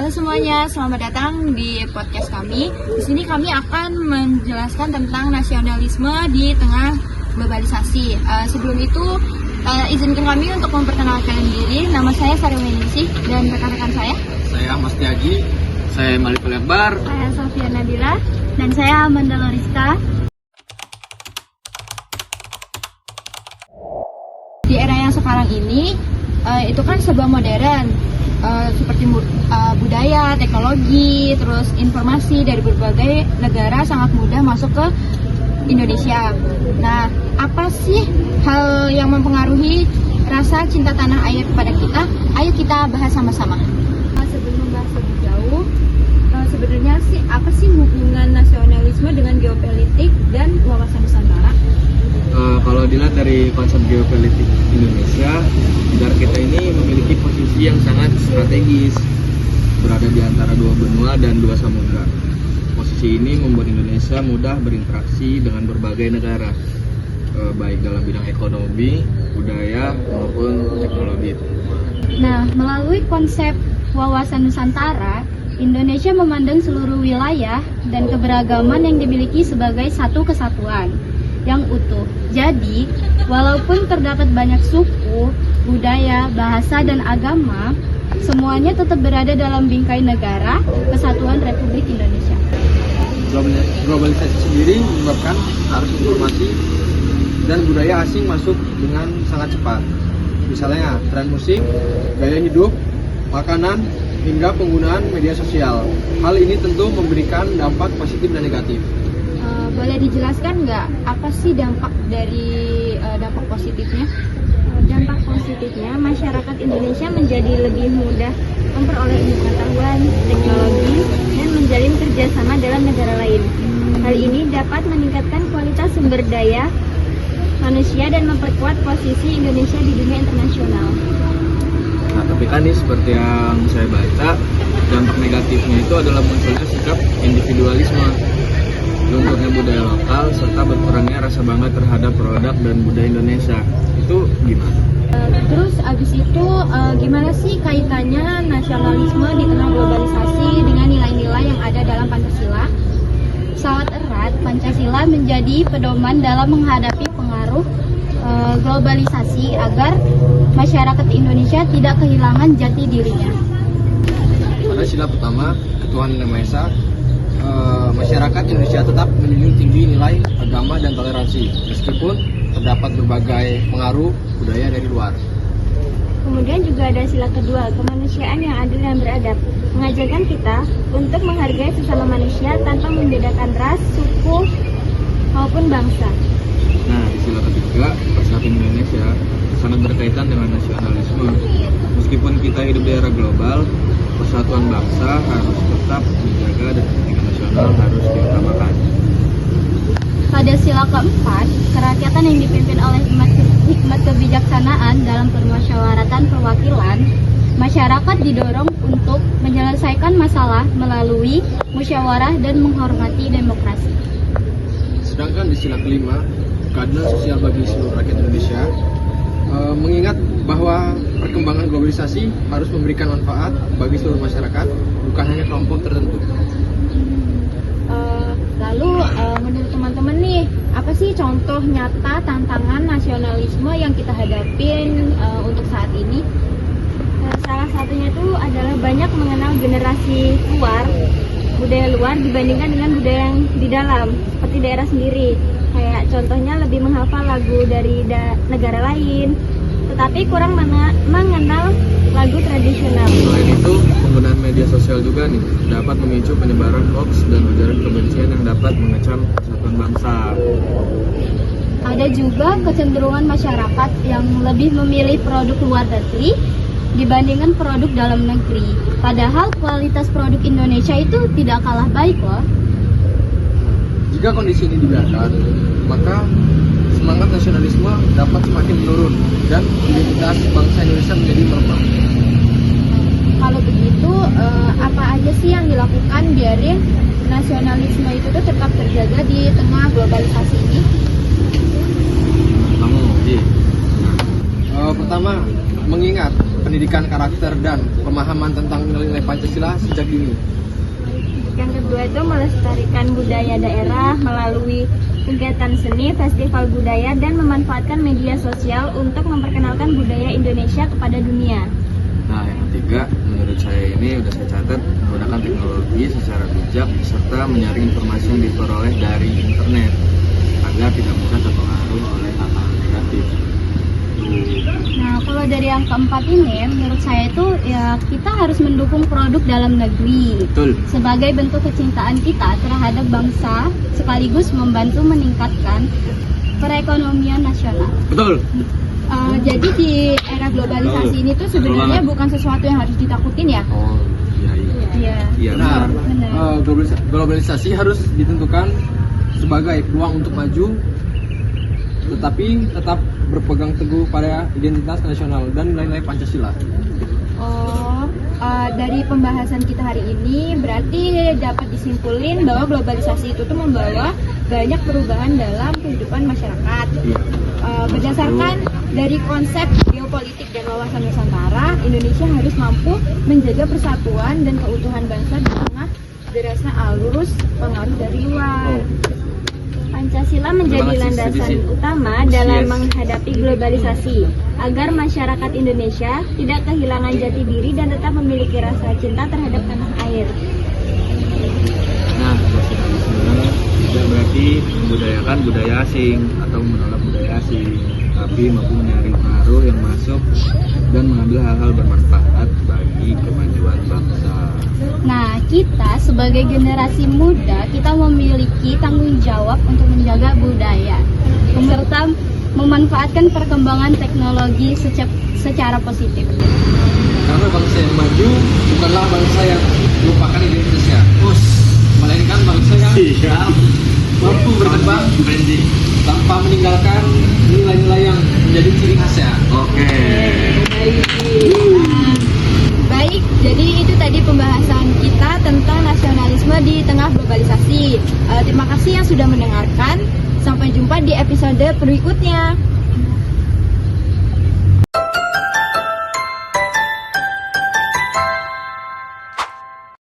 Halo semuanya, selamat datang di podcast kami. Di sini kami akan menjelaskan tentang nasionalisme di tengah globalisasi. Sebelum itu, izinkan kami untuk memperkenalkan diri. Nama saya Sarweningsih dan rekan-rekan saya. Saya Mas Tiaji, saya Malikul Akbar, Saya Sofia Nabila, dan saya Amanda Loriska. Di era yang sekarang ini, itu kan sebuah modern, seperti budaya, teknologi, terus informasi dari berbagai negara sangat mudah masuk ke Indonesia. Nah, apa sih hal yang mempengaruhi rasa cinta tanah air kepada kita? Ayo kita bahas sama-sama. Sebelum membahas lebih jauh, sebenarnya apa sih hubungan nasionalisme dengan geopolitik dan wawasan Nusantara? Kalau dilihat dari konsep geopolitik Indonesia, negara kita ini memiliki posisi yang sangat strategis, berada di antara dua benua dan dua samudra. Posisi ini membuat Indonesia mudah berinteraksi dengan berbagai negara, baik dalam bidang ekonomi, budaya, maupun teknologi. Nah, melalui konsep wawasan Nusantara, Indonesia memandang seluruh wilayah dan keberagaman yang dimiliki sebagai satu kesatuan yang utuh. Jadi, walaupun terdapat banyak suku, budaya, bahasa, dan agama, semuanya tetap berada dalam bingkai negara Kesatuan Republik Indonesia. Globalisasi sendiri menyebabkan arus informasi dan budaya asing masuk dengan sangat cepat. Misalnya, tren musik, gaya hidup, makanan, hingga penggunaan media sosial. Hal ini tentu memberikan dampak positif dan negatif. Boleh dijelaskan nggak apa sih dampak dari dampak positifnya? Dampak positifnya, masyarakat Indonesia menjadi lebih mudah memperoleh ilmu pengetahuan, teknologi, dan menjalin kerjasama dalam negara lain. Hal ini dapat meningkatkan kualitas sumber daya manusia dan memperkuat posisi Indonesia di dunia internasional. Nah, tapi kan nih seperti yang saya baca, dampak negatifnya itu adalah munculnya sikap individualisme, lunturnya budaya lokal, serta berkurangnya rasa bangga terhadap produk dan budaya Indonesia. Itu gimana? Terus abis itu gimana sih kaitannya nasionalisme di tengah globalisasi dengan nilai-nilai yang ada dalam Pancasila? Sangat erat, Pancasila menjadi pedoman dalam menghadapi pengaruh globalisasi agar masyarakat Indonesia tidak kehilangan jati dirinya. Pada sila pertama, ketuhanan yang Maha Esa, masyarakat Indonesia tetap menjunjung tinggi nilai agama dan toleransi, meskipun terdapat berbagai pengaruh budaya dari luar. Kemudian juga ada sila kedua, kemanusiaan yang adil dan beradab, mengajarkan kita untuk menghargai sesama manusia tanpa membedakan ras, suku, maupun bangsa. Nah, di sila ketiga, persatuan Indonesia sangat berkaitan dengan nasionalisme. Meskipun kita hidup di era global, persatuan bangsa harus tetap dijaga dan kepentingan nasional harus diutamakan. Pada sila keempat, kerakyatan yang dipimpin oleh hikmat kebijaksanaan dalam permusyawaratan perwakilan, masyarakat didorong untuk menyelesaikan masalah melalui musyawarah dan menghormati demokrasi. Sedangkan di sila kelima, keadilan sosial bagi seluruh rakyat Indonesia, mengingat bahwa perkembangan globalisasi harus memberikan manfaat bagi seluruh masyarakat, bukan hanya kelompok tertentu. Lalu menurut teman-teman nih, apa sih contoh nyata tantangan nasionalisme yang kita hadapin untuk saat ini? Salah satunya itu adalah banyak mengenal generasi luar, budaya luar dibandingkan dengan budaya yang di dalam, seperti daerah sendiri. Kayak contohnya lebih menghafal lagu dari negara lain, tetapi kurang mengenal lagu tradisional. Selain itu, penggunaan media sosial juga nih dapat memicu penyebaran hoax dan ujaran kebencian yang dapat mengecam persatuan bangsa. Ada juga kecenderungan masyarakat yang lebih memilih produk luar negeri dibandingkan produk dalam negeri. Padahal kualitas produk Indonesia itu tidak kalah baik loh. Jika kondisi ini dibiarkan, maka semangat nasionalisme dapat semakin menurun dan identitas bangsa Indonesia menjadi melemah. Kalau begitu, apa aja sih yang dilakukan biarin nasionalisme itu tuh tetap terjaga di tengah globalisasi ini? Pertama, mengingat pendidikan karakter dan pemahaman tentang nilai-nilai Pancasila sejak dini. Yang kedua itu melestarikan budaya daerah melalui kegiatan seni, festival budaya, dan memanfaatkan media sosial untuk memperkenalkan budaya Indonesia kepada dunia. Nah, yang ketiga, menurut saya ini udah saya catat, menggunakan teknologi secara bijak serta menyaring informasi yang diperoleh dari internet agar tidak mudah terpengaruh oleh hal-hal negatif. Nah, kalau dari yang keempat ini, menurut saya itu ya kita harus mendukung produk dalam negeri Betul. sebagai bentuk kecintaan kita terhadap bangsa, sekaligus membantu meningkatkan perekonomian nasional. Betul. Jadi di era globalisasi ini tuh sebenarnya bukan sesuatu yang harus ditakutin ya. Oh, iya iya. Iya. Iya, Nah, benar. globalisasi harus ditentukan sebagai peluang untuk maju, tetapi tetap berpegang teguh pada identitas nasional dan nilai-nilai Pancasila. Dari pembahasan kita hari ini berarti dapat disimpulin bahwa globalisasi itu tuh membawa banyak perubahan dalam kehidupan masyarakat. Iya. Berdasarkan dari konsep geopolitik dan wawasan Nusantara, Indonesia harus mampu menjaga persatuan dan keutuhan bangsa di tengah derasnya arus pengaruh dari luar. Pancasila menjadi Terima kasih, landasan Sisi. utama Yes. dalam menghadapi globalisasi agar masyarakat Indonesia tidak kehilangan jati diri dan tetap memiliki rasa cinta terhadap tanah air. Nah, nasionalisme tidak berarti membudayakan budaya asing atau menolak budaya asing, tapi mampu menyaring pengaruh yang masuk dan mengambil hal-hal bermanfaat bagi kemajuan bangsa. Nah, kita sebagai generasi muda, kita memiliki tanggung jawab untuk menjaga budaya, serta memanfaatkan perkembangan teknologi secara positif. Karena bangsa yang maju bukanlah bangsa yang melupakan identitasnya, melainkan bangsa yang mampu berkembang tanpa meninggalkan nilai-nilai yang menjadi ciri khasnya. Oke. Baik, jadi itu tadi pembahasan kita tentang nasionalisme di tengah globalisasi. Terima kasih yang sudah mendengarkan. Sampai jumpa di episode berikutnya.